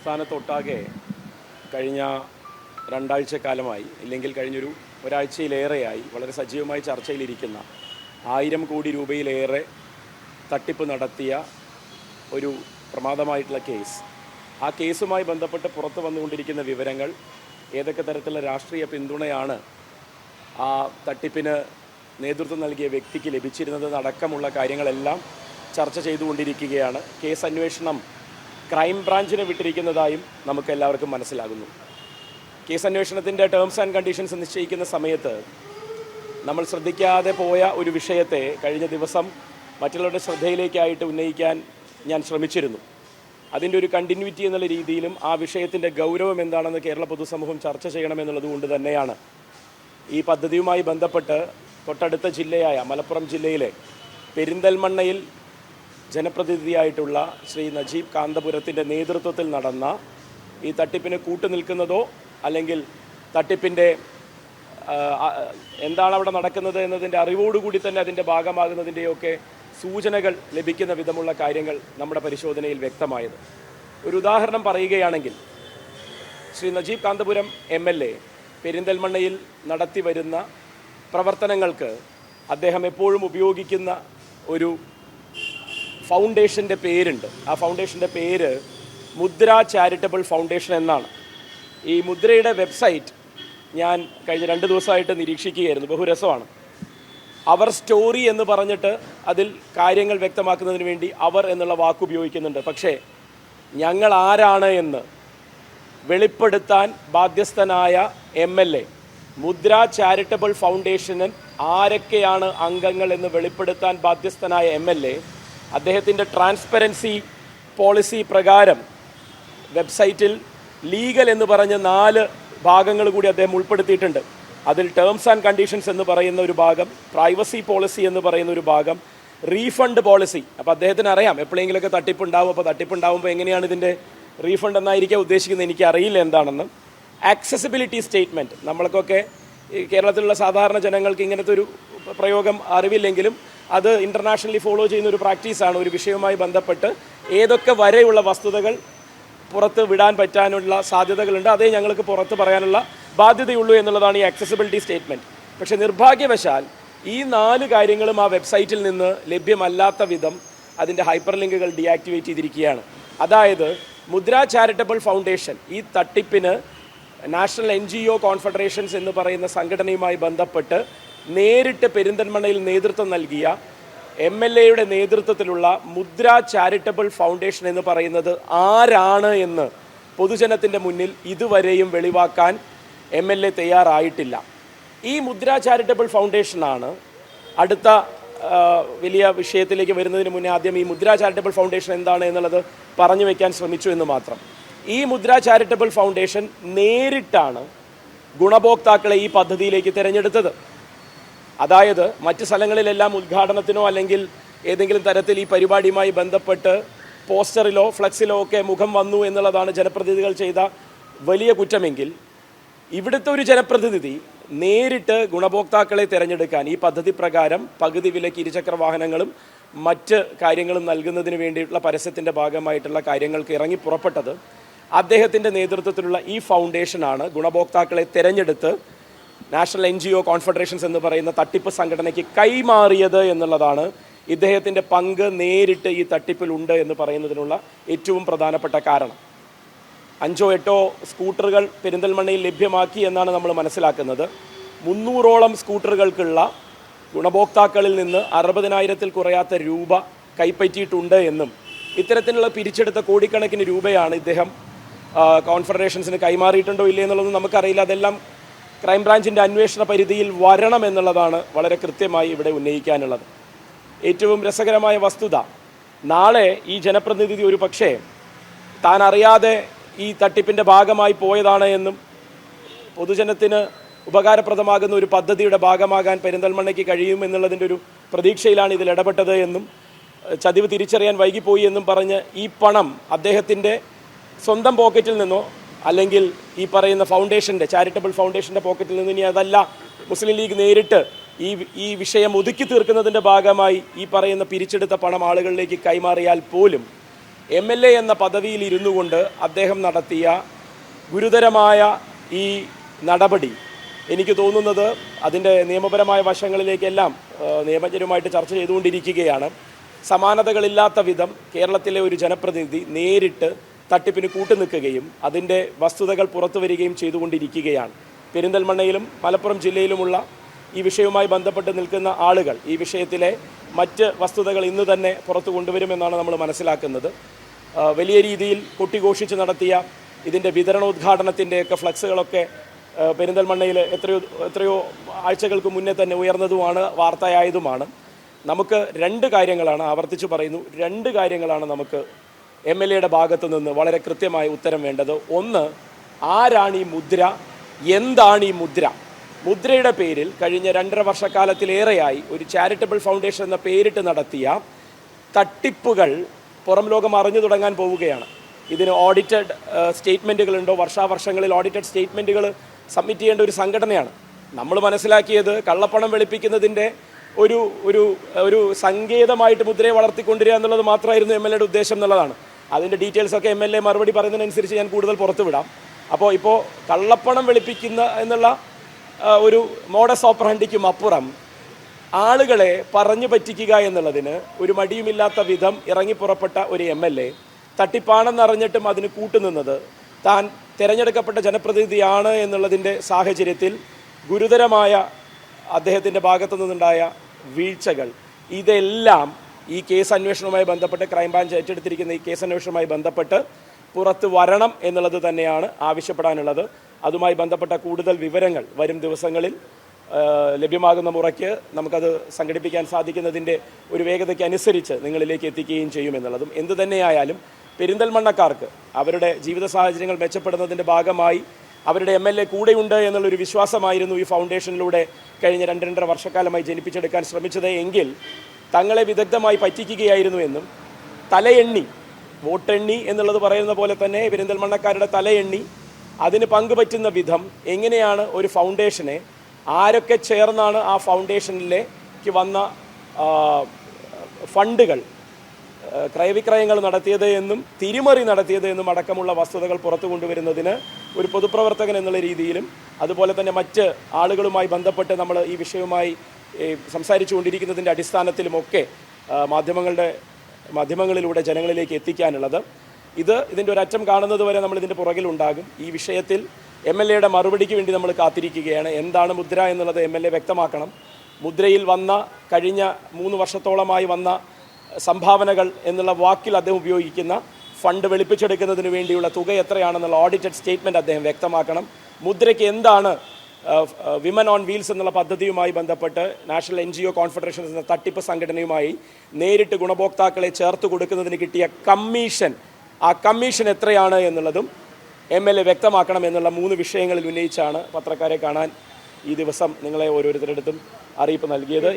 സംസ്ഥാനത്തൊട്ടാകെ കഴിഞ്ഞ രണ്ടാഴ്ചക്കാലമായി ഇല്ലെങ്കിൽ ഒരാഴ്ചയിലേറെയായി വളരെ സജീവമായി ചർച്ചയിലിരിക്കുന്ന 1000 കോടി രൂപയിലേറെ തട്ടിപ്പ് നടത്തിയ ഒരു പ്രമാദമായിട്ടുള്ള കേസ്. ആ കേസുമായി ബന്ധപ്പെട്ട് പുറത്തു വന്നുകൊണ്ടിരിക്കുന്ന വിവരങ്ങൾ, ഏതൊക്കെ തരത്തിലുള്ള രാഷ്ട്രീയ പിന്തുണയാണ് ആ തട്ടിപ്പിന് നേതൃത്വം നൽകിയ വ്യക്തിക്ക് ലഭിച്ചിരുന്നതടക്കമുള്ള കാര്യങ്ങളെല്ലാം ചർച്ച ചെയ്തുകൊണ്ടിരിക്കുകയാണ്. കേസ് അന്വേഷണം ക്രൈംബ്രാഞ്ചിനെ വിട്ടിരിക്കുന്നതായും നമുക്കെല്ലാവർക്കും മനസ്സിലാകുന്നു. കേസ് അന്വേഷണത്തിൻ്റെ ടേംസ് ആൻഡ് കണ്ടീഷൻസ് നിശ്ചയിക്കുന്ന സമയത്ത് നമ്മൾ ശ്രദ്ധിക്കാതെ പോയ ഒരു വിഷയത്തെ കഴിഞ്ഞ ദിവസം മറ്റുള്ളവരുടെ ശ്രദ്ധയിലേക്കായിട്ട് ഉന്നയിക്കാൻ ഞാൻ ശ്രമിച്ചിരുന്നു. അതിൻ്റെ ഒരു കണ്ടിന്യൂറ്റി എന്നുള്ള രീതിയിലും ആ വിഷയത്തിൻ്റെ ഗൗരവം എന്താണെന്ന് കേരള പൊതുസമൂഹം ചർച്ച ചെയ്യണമെന്നുള്ളത് കൊണ്ട് തന്നെയാണ് ഈ പദ്ധതിയുമായി ബന്ധപ്പെട്ട് തൊട്ടടുത്ത ജില്ലയായ മലപ്പുറം ജില്ലയിലെ പെരിന്തൽമണ്ണയിൽ ജനപ്രതിനിധിയായിട്ടുള്ള ശ്രീ നജീബ് കാന്തപുരത്തിൻ്റെ നേതൃത്വത്തിൽ നടന്ന ഈ തട്ടിപ്പിന് കൂട്ടുനിൽക്കുന്നതോ അല്ലെങ്കിൽ തട്ടിപ്പിൻ്റെ എന്താണ് അവിടെ നടക്കുന്നത് എന്നതിൻ്റെ അറിവോടുകൂടി തന്നെ അതിൻ്റെ ഭാഗമാകുന്നതിൻ്റെയൊക്കെ സൂചനകൾ ലഭിക്കുന്ന വിധമുള്ള കാര്യങ്ങൾ നമ്മുടെ പരിശോധനയിൽ വ്യക്തമായത്. ഒരു ഉദാഹരണം പറയുകയാണെങ്കിൽ, ശ്രീ നജീബ് കാന്തപുരം MLA പെരിന്തൽമണ്ണയിൽ നടത്തി വരുന്ന പ്രവർത്തനങ്ങൾക്ക് അദ്ദേഹം എപ്പോഴും ഉപയോഗിക്കുന്ന ഒരു ഫൗണ്ടേഷൻ്റെ പേരുണ്ട്. ആ ഫൗണ്ടേഷൻ്റെ പേര് മുദ്ര ചാരിറ്റബിൾ ഫൗണ്ടേഷൻ എന്നാണ്. ഈ മുദ്രയുടെ വെബ്സൈറ്റ് ഞാൻ കഴിഞ്ഞ 2 ദിവസമായിട്ട് നിരീക്ഷിക്കുകയായിരുന്നു. ബഹുരസമാണ്. അവർ സ്റ്റോറി എന്ന് പറഞ്ഞിട്ട് അതിൽ കാര്യങ്ങൾ വ്യക്തമാക്കുന്നതിന് വേണ്ടി അവർ എന്നുള്ള വാക്ക് ഉപയോഗിക്കുന്നുണ്ട്. പക്ഷേ ഞങ്ങൾ ആരാണ് എന്ന് വെളിപ്പെടുത്താൻ ബാധ്യസ്ഥനായ MLA, മുദ്ര ചാരിറ്റബിൾ ഫൗണ്ടേഷനിൽ ആരൊക്കെയാണ് അംഗങ്ങൾ എന്ന് വെളിപ്പെടുത്താൻ ബാധ്യസ്ഥനായ MLA അദ്ദേഹത്തിൻ്റെ ട്രാൻസ്പെറൻസി പോളിസി പ്രകാരം വെബ്സൈറ്റിൽ ലീഗൽ എന്ന് പറഞ്ഞ് 4 ഭാഗങ്ങൾ കൂടി അദ്ദേഹം ഉൾപ്പെടുത്തിയിട്ടുണ്ട്. അതിൽ ടേംസ് ആൻഡ് കണ്ടീഷൻസ് എന്ന് പറയുന്ന ഒരു ഭാഗം, പ്രൈവസി പോളിസി എന്ന് പറയുന്ന ഒരു ഭാഗം, റീഫണ്ട് പോളിസി. അപ്പോൾ അദ്ദേഹത്തിന് അറിയാം എപ്പോഴെങ്കിലുമൊക്കെ തട്ടിപ്പുണ്ടാവും. അപ്പോൾ തട്ടിപ്പുണ്ടാവുമ്പോൾ എങ്ങനെയാണ് ഇതിൻ്റെ റീഫണ്ട് എന്നായിരിക്കും ഉദ്ദേശിക്കുന്നത്, എനിക്കറിയില്ല എന്താണെന്ന്. ആക്സസിബിലിറ്റി സ്റ്റേറ്റ്മെൻറ്റ്, നമ്മൾക്കൊക്കെ കേരളത്തിലുള്ള സാധാരണ ജനങ്ങൾക്ക് ഇങ്ങനത്തെ ഒരു പ്രയോഗം അറിവില്ലെങ്കിലും അത് ഇൻ്റർനാഷണലി ഫോളോ ചെയ്യുന്ന ഒരു പ്രാക്ടീസാണ്. ഒരു വിഷയവുമായി ബന്ധപ്പെട്ട് ഏതൊക്കെ വരെയുള്ള വസ്തുതകൾ പുറത്ത് വിടാൻ പറ്റാനുള്ള സാധ്യതകളുണ്ട്, അതേ ഞങ്ങൾക്ക് പുറത്ത് പറയാനുള്ള ബാധ്യതയുള്ളൂ എന്നുള്ളതാണ് ഈ ആക്സസിബിലിറ്റി സ്റ്റേറ്റ്മെൻറ്റ്. പക്ഷേ നിർഭാഗ്യവശാൽ ഈ 4 കാര്യങ്ങളും ആ വെബ്സൈറ്റിൽ നിന്ന് ലഭ്യമല്ലാത്ത വിധം അതിൻ്റെ ഹൈപ്പർ ലിങ്കുകൾ ഡീആക്ടിവേറ്റ് ചെയ്തിരിക്കുകയാണ്. അതായത് മുദ്ര ചാരിറ്റബിൾ ഫൗണ്ടേഷൻ ഈ തട്ടിപ്പിന് നാഷണൽ NGO കോൺഫെഡറേഷൻസ് എന്ന് പറയുന്ന സംഘടനയുമായി ബന്ധപ്പെട്ട് നേരിട്ട് പെരിന്തൽമണ്ണയിൽ നേതൃത്വം നൽകിയ MLAയുടെ നേതൃത്വത്തിലുള്ള മുദ്ര ചാരിറ്റബിൾ ഫൗണ്ടേഷൻ എന്ന് പറയുന്നത് ആരാണ് എന്ന് പൊതുജനത്തിൻ്റെ മുന്നിൽ ഇതുവരെയും വെളിവാക്കാൻ MLA തയ്യാറായിട്ടില്ല. ഈ മുദ്ര ചാരിറ്റബിൾ ഫൗണ്ടേഷനാണ് അടുത്ത വലിയ വിഷയത്തിലേക്ക് വരുന്നതിന് മുന്നേ ആദ്യം ഈ മുദ്ര ചാരിറ്റബിൾ ഫൗണ്ടേഷൻ എന്താണ് എന്നുള്ളത് പറഞ്ഞു വയ്ക്കാൻ ശ്രമിച്ചു എന്ന് മാത്രം. ഈ മുദ്ര ചാരിറ്റബിൾ ഫൗണ്ടേഷൻ നേരിട്ടാണ് ഗുണഭോക്താക്കളെ ഈ പദ്ധതിയിലേക്ക് തിരഞ്ഞെടുത്തത്. അതായത് മറ്റ് സ്ഥലങ്ങളിലെല്ലാം ഉദ്ഘാടനത്തിനോ അല്ലെങ്കിൽ ഏതെങ്കിലും തരത്തിൽ ഈ പരിപാടിയുമായി ബന്ധപ്പെട്ട് പോസ്റ്ററിലോ ഫ്ലക്സിലോ ഒക്കെ മുഖം വന്നു എന്നുള്ളതാണ് ജനപ്രതിനിധികൾ ചെയ്ത വലിയ കുറ്റമെങ്കിൽ, ഇവിടുത്തെ ഒരു ജനപ്രതിനിധി നേരിട്ട് ഗുണഭോക്താക്കളെ തിരഞ്ഞെടുക്കാൻ ഈ പദ്ധതി പ്രകാരം പകുതി വിലയ്ക്ക് ഇരുചക്ര വാഹനങ്ങളും മറ്റ് കാര്യങ്ങളും നൽകുന്നതിന് വേണ്ടിയിട്ടുള്ള പരസ്യത്തിൻ്റെ ഭാഗമായിട്ടുള്ള കാര്യങ്ങൾക്ക് ഇറങ്ങി പുറപ്പെട്ടത് അദ്ദേഹത്തിൻ്റെ നേതൃത്വത്തിലുള്ള ഈ ഫൗണ്ടേഷനാണ്. ഗുണഭോക്താക്കളെ തിരഞ്ഞെടുത്ത് നാഷണൽ NGO കോൺഫെഡറേഷൻസ് എന്ന് പറയുന്ന തട്ടിപ്പ് സംഘടനയ്ക്ക് കൈമാറിയത് എന്നുള്ളതാണ് ഇദ്ദേഹത്തിൻ്റെ പങ്ക് നേരിട്ട് ഈ തട്ടിപ്പിലുണ്ട് എന്ന് പറയുന്നതിനുള്ള ഏറ്റവും പ്രധാനപ്പെട്ട കാരണം. 5ഓ 8ഓ സ്കൂട്ടറുകൾ പെരിന്തൽമണ്ണയിൽ ലഭ്യമാക്കി എന്നാണ് നമ്മൾ മനസ്സിലാക്കുന്നത്. 300ഓളം സ്കൂട്ടറുകൾക്കുള്ള ഗുണഭോക്താക്കളിൽ നിന്ന് 60,000-ൽ കുറയാത്ത രൂപ കൈപ്പറ്റിയിട്ടുണ്ട് എന്നും ഇത്തരത്തിലുള്ള പിരിച്ചെടുത്ത കോടിക്കണക്കിന് രൂപയാണ് ഇദ്ദേഹം കോൺഫെഡറേഷൻസിന് കൈമാറിയിട്ടുണ്ടോ ഇല്ലേ എന്നുള്ളതൊന്നും നമുക്കറിയില്ല. അതെല്ലാം ക്രൈംബ്രാഞ്ചിൻ്റെ അന്വേഷണ പരിധിയിൽ വരണം എന്നുള്ളതാണ് വളരെ കൃത്യമായി ഇവിടെ ഉന്നയിക്കാനുള്ളത്. ഏറ്റവും രസകരമായ വസ്തുത, നാളെ ഈ ജനപ്രതിനിധി ഒരു പക്ഷേ താൻ അറിയാതെ ഈ തട്ടിപ്പിൻ്റെ ഭാഗമായി പോയതാണ് എന്നും പൊതുജനത്തിന് ഉപകാരപ്രദമാകുന്ന ഒരു പദ്ധതിയുടെ ഭാഗമാകാൻ പെരിന്തൽമണ്ണയ്ക്ക് കഴിയുമെന്നുള്ളതിൻ്റെ ഒരു പ്രതീക്ഷയിലാണ് ഇതിൽ ഇടപെട്ടത് എന്നും ചതിവ് തിരിച്ചറിയാൻ വൈകിപ്പോയി എന്നും പറഞ്ഞ് ഈ പണം അദ്ദേഹത്തിൻ്റെ സ്വന്തം പോക്കറ്റിൽ നിന്നോ അല്ലെങ്കിൽ ഈ പറയുന്ന ഫൗണ്ടേഷൻ്റെ ചാരിറ്റബിൾ ഫൗണ്ടേഷൻ്റെ പോക്കറ്റിൽ നിന്ന്, ഇനി അതല്ല മുസ്ലിം ലീഗ് നേരിട്ട് ഈ വിഷയം ഒതുക്കി തീർക്കുന്നതിൻ്റെ ഭാഗമായി ഈ പറയുന്ന പിരിച്ചെടുത്ത പണം ആളുകളിലേക്ക് കൈമാറിയാൽ പോലും MLA എന്ന പദവിയിൽ ഇരുന്നു കൊണ്ട് അദ്ദേഹം നടത്തിയ ഗുരുതരമായ ഈ നടപടി എനിക്ക് തോന്നുന്നത് അതിൻ്റെ നിയമപരമായ വശങ്ങളിലേക്കെല്ലാം നിയമജ്ഞരുമായിട്ട് ചർച്ച ചെയ്തുകൊണ്ടിരിക്കുകയാണ്. സമാനതകളില്ലാത്ത വിധം കേരളത്തിലെ ഒരു ജനപ്രതിനിധി നേരിട്ട് തട്ടിപ്പിന് കൂട്ടുനിൽക്കുകയും അതിൻ്റെ വസ്തുതകൾ പുറത്തു വരികയും ചെയ്തുകൊണ്ടിരിക്കുകയാണ്. പെരിന്തൽമണ്ണയിലും മലപ്പുറം ജില്ലയിലുമുള്ള ഈ വിഷയവുമായി ബന്ധപ്പെട്ട് നിൽക്കുന്ന ആളുകൾ ഈ വിഷയത്തിലെ മറ്റ് വസ്തുതകൾ ഇന്ന് തന്നെ പുറത്തു കൊണ്ടുവരുമെന്നാണ് നമ്മൾ മനസ്സിലാക്കുന്നത്. വലിയ രീതിയിൽ കൊട്ടിഘോഷിച്ച് നടത്തിയ ഇതിൻ്റെ വിതരണോദ്ഘാടനത്തിൻ്റെയൊക്കെ ഫ്ലക്സുകളൊക്കെ പെരിന്തൽമണ്ണയിൽ എത്രയോ ആഴ്ചകൾക്ക് മുന്നേ തന്നെ ഉയർന്നതുമാണ്, വാർത്തയായതുമാണ്. നമുക്ക് രണ്ട് കാര്യങ്ങളാണ്, ആവർത്തിച്ച് പറയുന്നു, രണ്ട് കാര്യങ്ങളാണ് നമുക്ക് MLAയുടെ ഭാഗത്തു നിന്ന് വളരെ കൃത്യമായ ഉത്തരം വേണ്ടത്. ഒന്ന്, ആരാണ് ഈ മുദ്ര, എന്താണ് ഈ മുദ്ര? മുദ്രയുടെ പേരിൽ കഴിഞ്ഞ 2.5 വർഷക്കാലത്തിലേറെയായി ഒരു ചാരിറ്റബിൾ ഫൗണ്ടേഷൻ എന്ന പേരിട്ട് നടത്തിയ തട്ടിപ്പുകൾ പുറം ലോകം അറിഞ്ഞു തുടങ്ങാൻ പോവുകയാണ്. ഇതിന് ഓഡിറ്റഡ് സ്റ്റേറ്റ്മെൻറ്റുകളുണ്ടോ? വർഷാവർഷങ്ങളിൽ ഓഡിറ്റഡ് സ്റ്റേറ്റ്മെൻറ്റുകൾ സബ്മിറ്റ് ചെയ്യേണ്ട ഒരു സംഘടനയാണ്. നമ്മൾ മനസ്സിലാക്കിയത് കള്ളപ്പണം വെളുപ്പിക്കുന്നതിൻ്റെ ഒരു ഒരു ഒരു സങ്കേതമായിട്ട് മുദ്രയെ വളർത്തിക്കൊണ്ടിരിക്കുക എന്നുള്ളത് മാത്രമായിരുന്നു MLAയുടെ ഉദ്ദേശം എന്നുള്ളതാണ്. അതിൻ്റെ ഡീറ്റെയിൽസൊക്കെ MLA മറുപടി പറയുന്നതിനനുസരിച്ച് ഞാൻ കൂടുതൽ പുറത്തു വിടാം. ഇപ്പോൾ കള്ളപ്പണം വെളുപ്പിക്കുന്ന എന്നുള്ള ഒരു മോഡസ് ഓപ്പറാൻഡിക്കും അപ്പുറം ആളുകളെ പറഞ്ഞു പറ്റിക്കുക എന്നുള്ളതിന് ഒരു മടിയുമില്ലാത്ത വിധം ഇറങ്ങിപ്പുറപ്പെട്ട ഒരു MLA തട്ടിപ്പാണെന്നറിഞ്ഞിട്ടും അതിന് കൂട്ടുനിന്നത് താൻ തിരഞ്ഞെടുക്കപ്പെട്ട ജനപ്രതിനിധിയാണ് എന്നുള്ളതിൻ്റെ സാഹചര്യത്തിൽ ഗുരുതരമായ അദ്ദേഹത്തിൻ്റെ ഭാഗത്തു നിന്നുണ്ടായ വീഴ്ചകൾ, ഇതെല്ലാം ഈ കേസ് അന്വേഷണവുമായി ബന്ധപ്പെട്ട് ക്രൈംബ്രാഞ്ച് ഏറ്റെടുത്തിരിക്കുന്ന ഈ കേസ് അന്വേഷണവുമായി ബന്ധപ്പെട്ട് പുറത്ത് വരണം എന്നുള്ളത് തന്നെയാണ് ആവശ്യപ്പെടാനുള്ളത്. അതുമായി ബന്ധപ്പെട്ട കൂടുതൽ വിവരങ്ങൾ വരും ദിവസങ്ങളിൽ ലഭ്യമാകുന്ന മുറയ്ക്ക് നമുക്കത് സംഘടിപ്പിക്കാൻ സാധിക്കുന്നതിൻ്റെ ഒരു വേഗതയ്ക്ക് അനുസരിച്ച് നിങ്ങളിലേക്ക് എത്തിക്കുകയും ചെയ്യുമെന്നുള്ളതും. എന്തു തന്നെയായാലും പെരിന്തൽമണ്ണക്കാർക്ക് അവരുടെ ജീവിത സാഹചര്യങ്ങൾ മെച്ചപ്പെടുന്നതിൻ്റെ ഭാഗമായി അവരുടെ MLA കൂടെയുണ്ട് എന്നുള്ളൊരു വിശ്വാസമായിരുന്നു ഈ ഫൗണ്ടേഷനിലൂടെ കഴിഞ്ഞ 2.5 വർഷക്കാലമായി ജനിപ്പിച്ചെടുക്കാൻ ശ്രമിച്ചത് എങ്കിൽ തങ്ങളെ വിദഗ്ധമായി പറ്റിക്കുകയായിരുന്നു എന്നും തലയെണ്ണി, വോട്ടെണ്ണി എന്നുള്ളത് പറയുന്ന പോലെ തന്നെ പെരിന്തൽമണ്ണക്കാരുടെ തലയെണ്ണി അതിന് പങ്കുപറ്റുന്ന വിധം എങ്ങനെയാണ് ഒരു ഫൗണ്ടേഷനെ, ആരൊക്കെ ചേർന്നാണ് ആ ഫൗണ്ടേഷനിലേക്ക് വന്ന ഫണ്ടുകൾ ക്രയവിക്രയങ്ങൾ നടത്തിയത് എന്നും തിരിമറി നടത്തിയത് എന്നും അടക്കമുള്ള വസ്തുതകൾ പുറത്തു കൊണ്ടുവരുന്നതിന് ഒരു പൊതുപ്രവർത്തകൻ എന്നുള്ള രീതിയിലും അതുപോലെ തന്നെ മറ്റ് ആളുകളുമായി ബന്ധപ്പെട്ട് നമ്മൾ ഈ വിഷയവുമായി സംസാരിച്ചു കൊണ്ടിരിക്കുന്നതിൻ്റെ അടിസ്ഥാനത്തിലുമൊക്കെ മാധ്യമങ്ങളിലൂടെ ജനങ്ങളിലേക്ക് എത്തിക്കാനുള്ളത്. ഇതിൻ്റെ ഒരു അറ്റം കാണുന്നത് വരെ നമ്മൾ ഇതിൻ്റെ പുറകിലുണ്ടാകും. ഈ വിഷയത്തിൽ MLAയുടെ മറുപടിക്ക് വേണ്ടി നമ്മൾ കാത്തിരിക്കുകയാണ്. എന്താണ് മുദ്ര എന്നുള്ളത് MLA വ്യക്തമാക്കണം. മുദ്രയിൽ വന്ന കഴിഞ്ഞ 3 വർഷത്തോളമായി വന്ന സംഭാവനകൾ എന്നുള്ള വാക്കിൽ അദ്ദേഹം ഉപയോഗിക്കുന്ന ഫണ്ട് വെളുപ്പിച്ചെടുക്കുന്നതിന് വേണ്ടിയുള്ള തുക എത്രയാണെന്നുള്ള ഓഡിറ്റഡ് സ്റ്റേറ്റ്മെൻറ്റ് അദ്ദേഹം വ്യക്തമാക്കണം. മുദ്രയ്ക്ക് എന്താണ് വിമൻ ഓൺ വീൽസ് എന്നുള്ള പദ്ധതിയുമായി ബന്ധപ്പെട്ട് നാഷണൽ NGO കോൺഫെഡറേഷൻ എന്ന തട്ടിപ്പ് സംഘടനയുമായി നേരിട്ട് ഗുണഭോക്താക്കളെ ചേർത്ത് കൊടുക്കുന്നതിന് കിട്ടിയ കമ്മീഷൻ, ആ കമ്മീഷൻ എത്രയാണ് എന്നുള്ളതും MLA വ്യക്തമാക്കണം എന്നുള്ള 3 വിഷയങ്ങളിൽ ഉന്നയിച്ചാണ് പത്രക്കാരെ കാണാൻ ഈ ദിവസം നിങ്ങളെ ഓരോരുത്തരുടെ അടുത്തും അറിയിപ്പ് നൽകിയത്.